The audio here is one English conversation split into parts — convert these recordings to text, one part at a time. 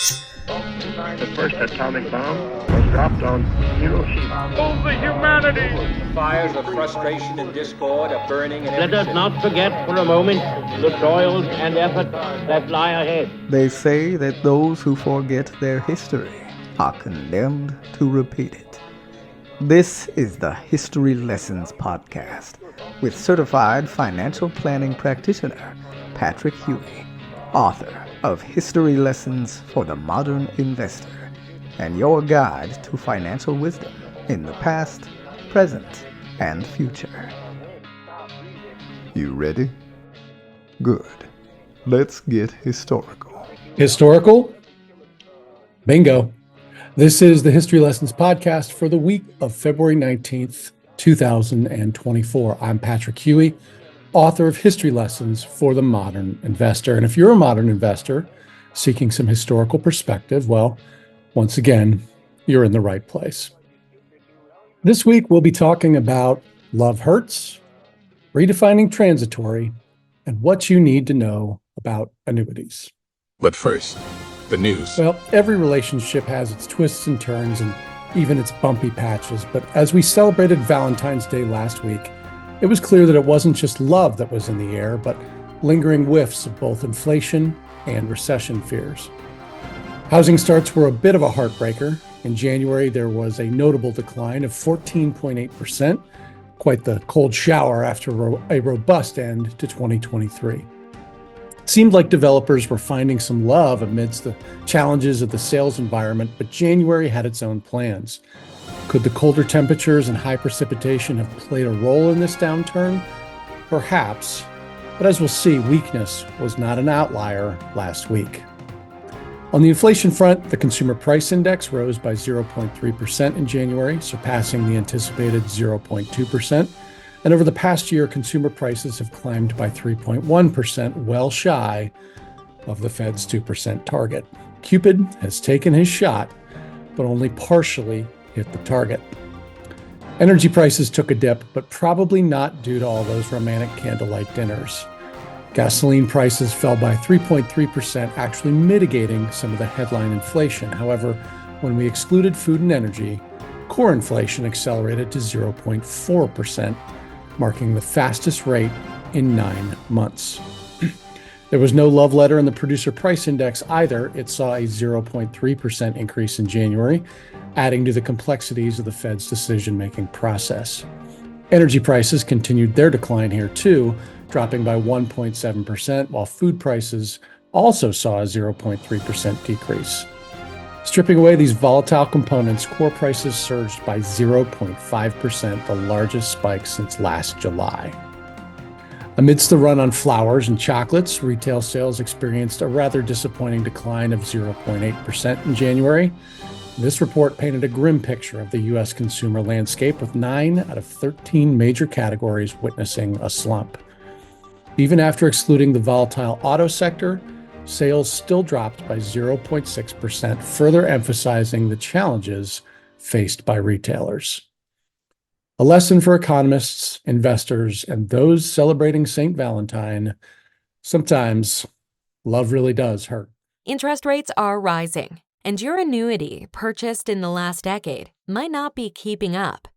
The first atomic bomb was dropped on Hiroshima. Over humanity! The fires of frustration and discord are burning in every Let us city. not forget for a moment the toils and efforts that lie ahead. They say that those who forget their history are condemned to repeat it. This is the History Lessons Podcast with certified financial planning practitioner Patrick Huey, author of History Lessons for the Modern Investor, and your guide to financial wisdom in the past, present, and future. You ready? Good. Let's get historical. Historical? Bingo. This is the History Lessons Podcast for the week of February 19th, 2024. I'm Patrick Huey, author of History Lessons for the Modern Investor. And if you're a modern investor seeking some historical perspective, well, once again, you're in the right place. This week, we'll be talking about love hurts, redefining transitory, and what you need to know about annuities. But first, the news. Well, every relationship has its twists and turns and even its bumpy patches. But as we celebrated Valentine's Day last week, it was clear that it wasn't just love that was in the air, but lingering whiffs of both inflation and recession fears. Housing starts were a bit of a heartbreaker. In January, there was a notable decline of 14.8%, quite the cold shower after a robust end to 2023. It seemed like developers were finding some love amidst the challenges of the sales environment, but January had its own plans. Could the colder temperatures and high precipitation have played a role in this downturn? Perhaps, but as we'll see, weakness was not an outlier last week. On the inflation front, the Consumer Price Index rose by 0.3% in January, surpassing the anticipated 0.2%. And over the past year, consumer prices have climbed by 3.1%, well shy of the Fed's 2% target. Cupid has taken his shot, but only partially hit the target. Energy prices took a dip, but probably not due to all those romantic candlelight dinners. Gasoline prices fell by 3.3%, actually mitigating some of the headline inflation. However, when we excluded food and energy, core inflation accelerated to 0.4%, marking the fastest rate in 9 months. There was no love letter in the Producer Price Index either. It saw a 0.3% increase in January, adding to the complexities of the Fed's decision-making process. Energy prices continued their decline here too, dropping by 1.7%, while food prices also saw a 0.3% decrease. Stripping away these volatile components, core prices surged by 0.5%, the largest spike since last July. Amidst the run on flowers and chocolates, retail sales experienced a rather disappointing decline of 0.8% in January. This report painted a grim picture of the U.S. consumer landscape, with 9 out of 13 major categories witnessing a slump. Even after excluding the volatile auto sector, sales still dropped by 0.6%, further emphasizing the challenges faced by retailers. A lesson for economists, investors, and those celebrating St. Valentine: sometimes love really does hurt. Interest rates are rising, and your annuity purchased in the last decade might not be keeping up,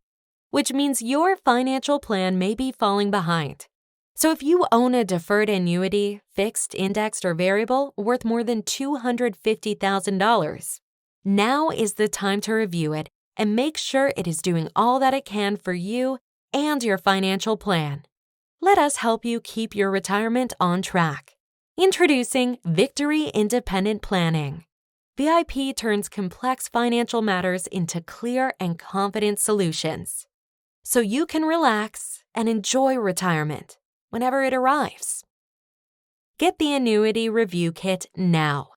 which means your financial plan may be falling behind. So if you own a deferred annuity, fixed, indexed, or variable, worth more than $250,000, now is the time to review it and make sure it is doing all that it can for you and your financial plan. Let us help you keep your retirement on track. Introducing Victory Independent Planning. VIP turns complex financial matters into clear and confident solutions, so you can relax and enjoy retirement whenever it arrives. Get the Annuity Review Kit now.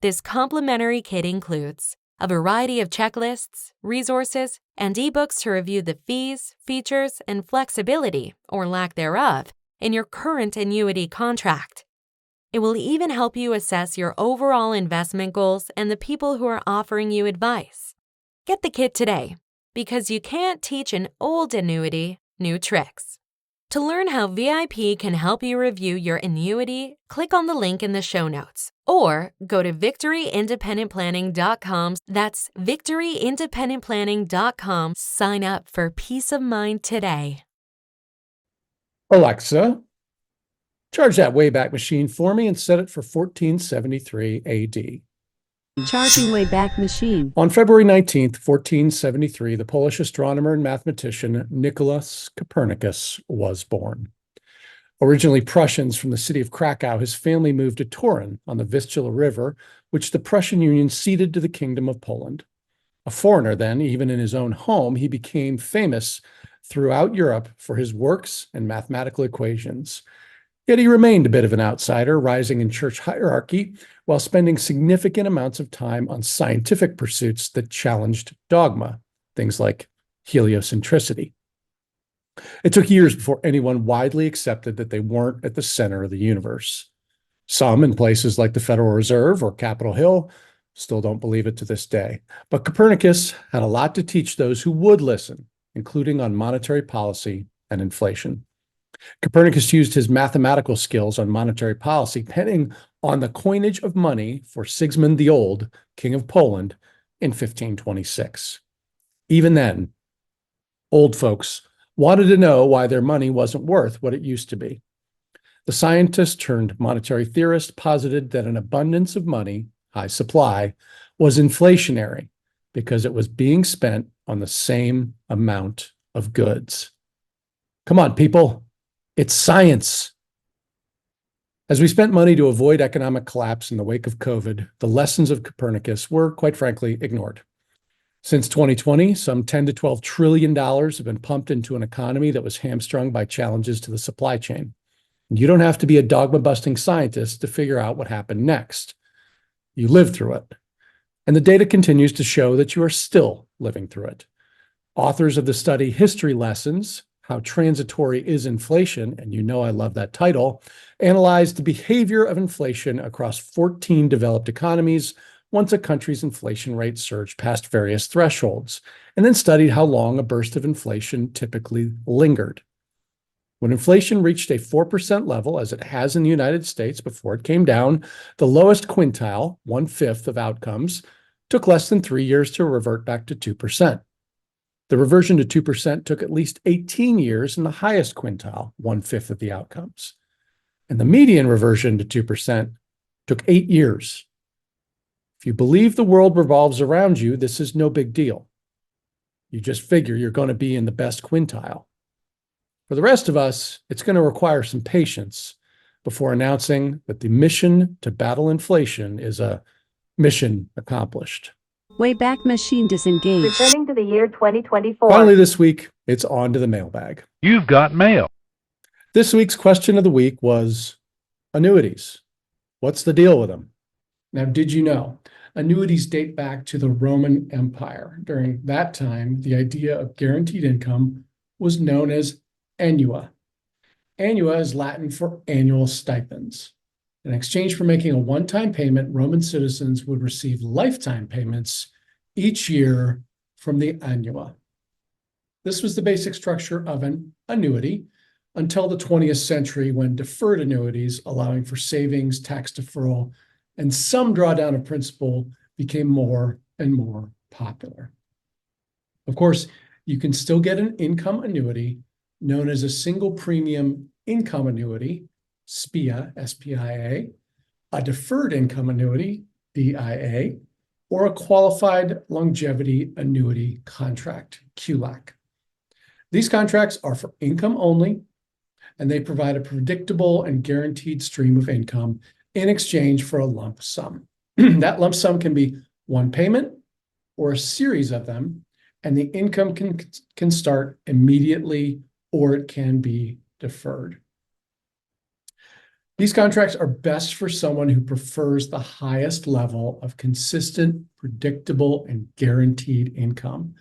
This complimentary kit includes a variety of checklists, resources, and ebooks to review the fees, features, and flexibility, or lack thereof, in your current annuity contract. It will even help you assess your overall investment goals and the people who are offering you advice. Get the kit today, because you can't teach an old annuity new tricks. To learn how VIP can help you review your annuity, click on the link in the show notes Or go to victoryindependentplanning.com. That's victoryindependentplanning.com. Sign up for peace of mind today. Alexa, charge that Wayback Machine for me and set it for 1473 AD. Charging Wayback Machine. On February 19th, 1473, the Polish astronomer and mathematician Nicholas Copernicus was born. Originally Prussians from the city of Krakow, his family moved to Torun on the Vistula River, which the Prussian Union ceded to the Kingdom of Poland. A foreigner then, even in his own home, he became famous throughout Europe for his works and mathematical equations. Yet he remained a bit of an outsider, rising in church hierarchy while spending significant amounts of time on scientific pursuits that challenged dogma, things like heliocentricity. It took years before anyone widely accepted that they weren't at the center of the universe. Some, in places like the Federal Reserve or Capitol Hill, still don't believe it to this day. But Copernicus had a lot to teach those who would listen, including on monetary policy and inflation. Copernicus used his mathematical skills on monetary policy, penning on the coinage of money for Sigismund the Old, King of Poland, in 1526. Even then, old folks wanted to know why their money wasn't worth what it used to be. The scientist turned monetary theorist posited that an abundance of money, high supply, was inflationary because it was being spent on the same amount of goods. Come on, people. It's science. As we spent money to avoid economic collapse in the wake of COVID, the lessons of Copernicus were, quite frankly, ignored. Since 2020, some $10 to $12 trillion have been pumped into an economy that was hamstrung by challenges to the supply chain. You don't have to be a dogma-busting scientist to figure out what happened next. You lived through it. And the data continues to show that you are still living through it. Authors of the study History Lessons, How Transitory is Inflation, and you know I love that title, analyzed the behavior of inflation across 14 developed economies once a country's inflation rate surged past various thresholds, and then studied how long a burst of inflation typically lingered. When inflation reached a 4% level, as it has in the United States before it came down, the lowest quintile, 1/5 of outcomes, took less than 3 years to revert back to 2%. The reversion to 2% took at least 18 years in the highest quintile, 1/5 of the outcomes. And the median reversion to 2% took 8 years. If you believe the world revolves around you, this is no big deal. You just figure you're going to be in the best quintile. For the rest of us, it's going to require some patience before announcing that the mission to battle inflation is a mission accomplished. Wayback Machine disengaged. Returning to the year 2024. Finally, this week, it's on to the mailbag. You've got mail. This week's question of the week was annuities. What's the deal with them? Now, did you know? Annuities date back to the Roman Empire. During that time, the idea of guaranteed income was known as annua. Annua is Latin for annual stipends. In exchange for making a one-time payment, Roman citizens would receive lifetime payments each year from the annua. This was the basic structure of an annuity until the 20th century, when deferred annuities, allowing for savings, tax deferral, and some drawdown of principal, became more and more popular. Of course, you can still get an income annuity known as a single premium income annuity, SPIA, S-P-I-A, a deferred income annuity, DIA, or a qualified longevity annuity contract, QLAC. These contracts are for income only, and they provide a predictable and guaranteed stream of income in exchange for a lump sum. That lump sum can be one payment or a series of them, and the income can start immediately or it can be deferred. These contracts are best for someone who prefers the highest level of consistent, predictable, and guaranteed income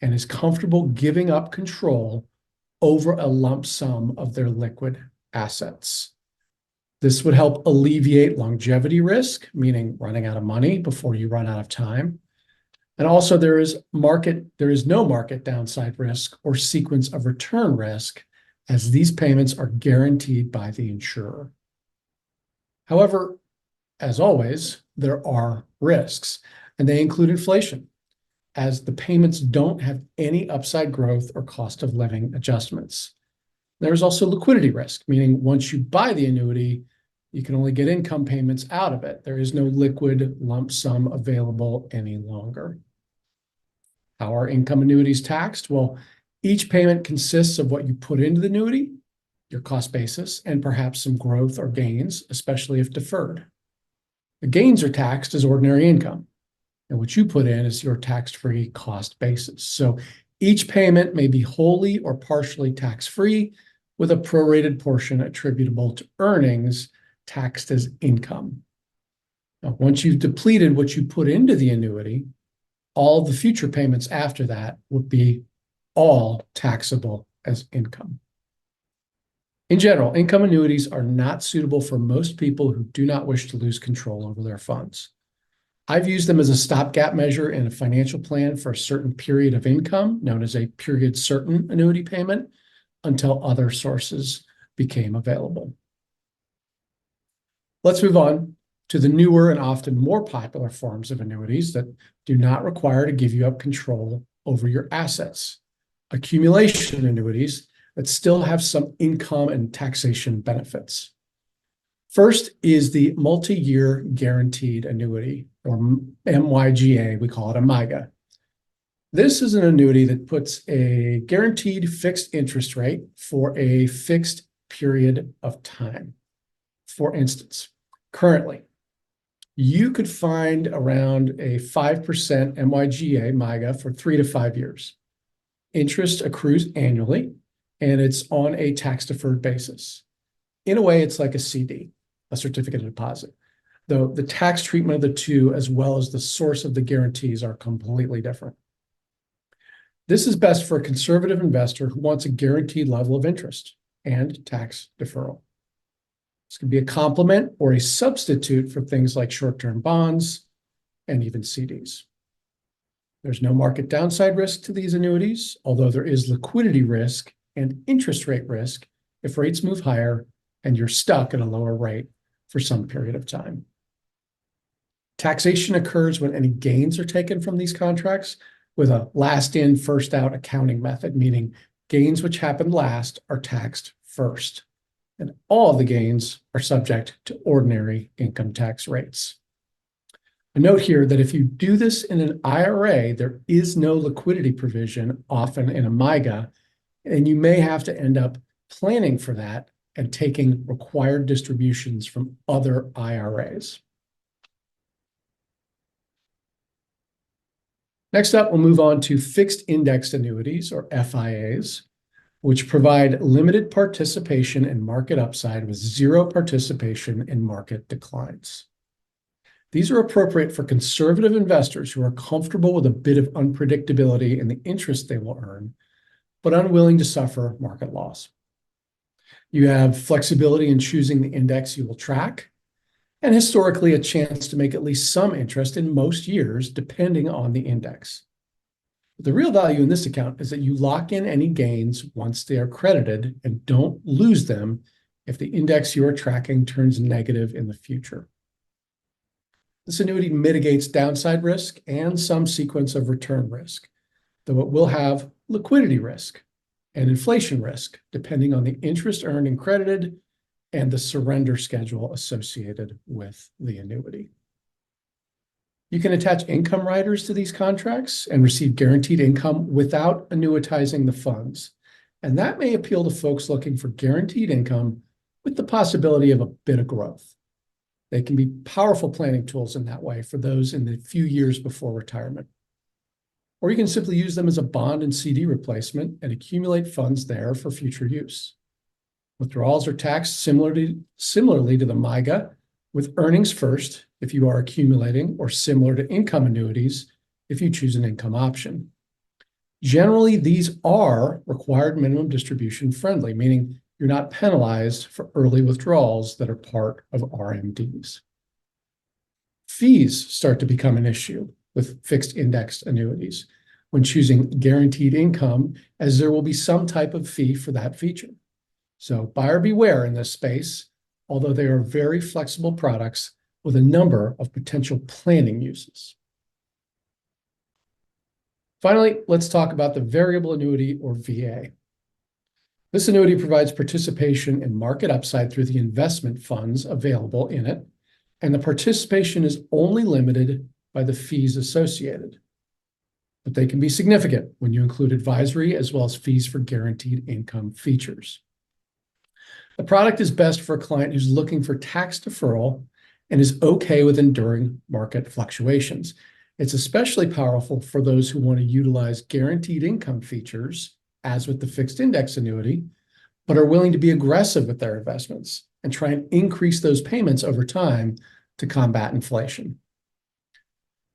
and is comfortable giving up control over a lump sum of their liquid assets. This would help alleviate longevity risk, meaning running out of money before you run out of time. And also there is no market downside risk or sequence of return risk, as these payments are guaranteed by the insurer. However, as always, there are risks, and they include inflation, as the payments don't have any upside growth or cost of living adjustments. There's also liquidity risk, meaning once you buy the annuity, you can only get income payments out of it. There is no liquid lump sum available any longer. How are income annuities taxed? Well, each payment consists of what you put into the annuity, your cost basis, and perhaps some growth or gains, especially if deferred. The gains are taxed as ordinary income, and what you put in is your tax-free cost basis. So each payment may be wholly or partially tax-free, with a prorated portion attributable to earnings taxed as income. Now, once you've depleted what you put into the annuity, all the future payments after that would be all taxable as income. In general, income annuities are not suitable for most people who do not wish to lose control over their funds. I've used them as a stopgap measure in a financial plan for a certain period of income, known as a period certain annuity payment, until other sources became available. Let's move on to the newer and often more popular forms of annuities that do not require to give you up control over your assets. Accumulation annuities that still have some income and taxation benefits. First is the multi-year guaranteed annuity, or MYGA, we call it a MYGA. This is an annuity that puts a guaranteed fixed interest rate for a fixed period of time. For instance, currently, you could find around a 5% MYGA MYGA for 3 to 5 years. Interest accrues annually, and it's on a tax-deferred basis. In a way, it's like a CD, a certificate of deposit, though the tax treatment of the two, as well as the source of the guarantees, are completely different. This is best for a conservative investor who wants a guaranteed level of interest and tax deferral. This can be a complement or a substitute for things like short-term bonds and even CDs. There's no market downside risk to these annuities, although there is liquidity risk and interest rate risk if rates move higher and you're stuck at a lower rate for some period of time. Taxation occurs when any gains are taken from these contracts with a last in, first out accounting method, meaning gains which happened last are taxed first. And all of the gains are subject to ordinary income tax rates. A note here that if you do this in an IRA, there is no liquidity provision, often in a MYGA, and you may have to end up planning for that and taking required distributions from other IRAs. Next up, we'll move on to fixed indexed annuities, or FIAs, which provide limited participation in market upside with zero participation in market declines. These are appropriate for conservative investors who are comfortable with a bit of unpredictability in the interest they will earn, but unwilling to suffer market loss. You have flexibility in choosing the index you will track, and historically a chance to make at least some interest in most years, depending on the index. The real value in this account is that you lock in any gains once they are credited and don't lose them if the index you are tracking turns negative in the future. This annuity mitigates downside risk and some sequence of return risk, though it will have liquidity risk and inflation risk, depending on the interest earned and credited and the surrender schedule associated with the annuity. You can attach income riders to these contracts and receive guaranteed income without annuitizing the funds. And that may appeal to folks looking for guaranteed income with the possibility of a bit of growth. They can be powerful planning tools in that way for those in the few years before retirement. Or you can simply use them as a bond and CD replacement and accumulate funds there for future use. Withdrawals are taxed similarly to the MYGA, with earnings first if you are accumulating, or similar to income annuities if you choose an income option. Generally, these are required minimum distribution friendly, meaning you're not penalized for early withdrawals that are part of RMDs. Fees start to become an issue with fixed indexed annuities when choosing guaranteed income, as there will be some type of fee for that feature. So buyer beware in this space. Although they are very flexible products, with a number of potential planning uses. Finally, let's talk about the variable annuity, or VA. This annuity provides participation in market upside through the investment funds available in it, and the participation is only limited by the fees associated. But they can be significant when you include advisory as well as fees for guaranteed income features. The product is best for a client who's looking for tax deferral and is okay with enduring market fluctuations. It's especially powerful for those who want to utilize guaranteed income features, as with the fixed index annuity, but are willing to be aggressive with their investments and try and increase those payments over time to combat inflation.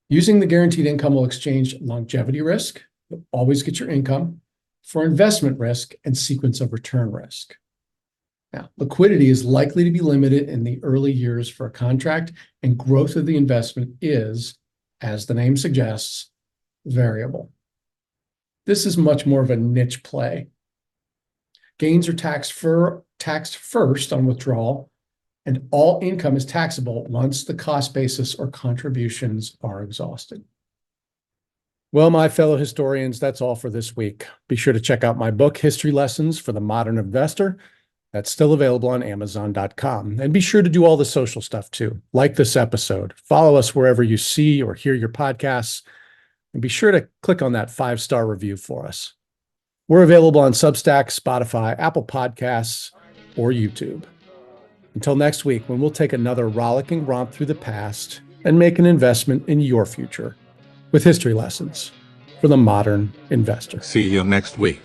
Using the guaranteed income will exchange longevity risk, you'll always get your income, for investment risk and sequence of return risk. Now, liquidity is likely to be limited in the early years for a contract, and growth of the investment is, as the name suggests, variable. This is much more of a niche play. Gains are taxed first on withdrawal, and all income is taxable once the cost basis or contributions are exhausted. Well, my fellow historians, that's all for this week. Be sure to check out my book, History Lessons for the Modern Investor. That's still available on Amazon.com. And be sure to do all the social stuff too. Like this episode, follow us wherever you see or hear your podcasts, and be sure to click on that 5-star review for us. We're available on Substack, Spotify, Apple Podcasts, or YouTube. Until next week, when we'll take another rollicking romp through the past and make an investment in your future with History Lessons for the Modern Investor. See you next week.